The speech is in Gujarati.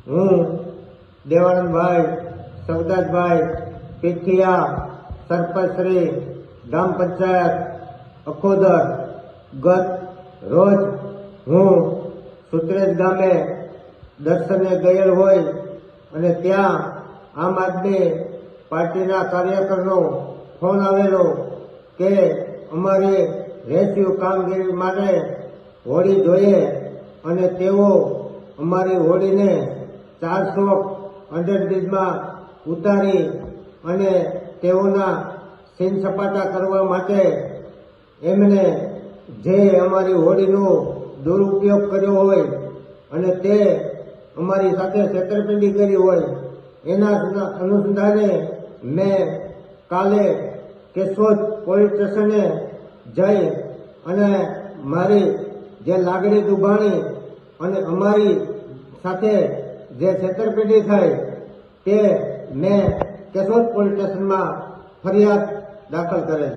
હું દેવાનંદભાઈ સવદાસભાઈ પીઠિયા સરપંચશ્રી ગ્રામ પંચાયત અખોદર ગત રોજ હું સુત્રેજ ગામે દર્શને ગયેલ હોય અને ત્યાં આમ આદમી પાર્ટીના કાર્યકરનો ફોન આવેલો કે અમારી રેસ્ક્યુ કામગીરી માટે હોડી જોઈએ અને તેઓ અમારી હોડીને 400 અંડરબ્રિજમાં ઉતારી અને તેઓના સીન સપાટા કરવા માટે એમને જે અમારી હોડીનો દુરુપયોગ કર્યો હોય અને તે અમારી સાથે છેતરપિંડી કરી હોય એના અનુસંધાને મેં કાલે કેશોદ પોલીસ સ્ટેશને જઈ અને મારી જે લાગણી દુભાણી અને અમારી સાથે જે છેતરપિંડી થઈ તે મેં કેશોદ પોલીસ સ્ટેશનમાં ફરિયાદ દાખલ કરેલ.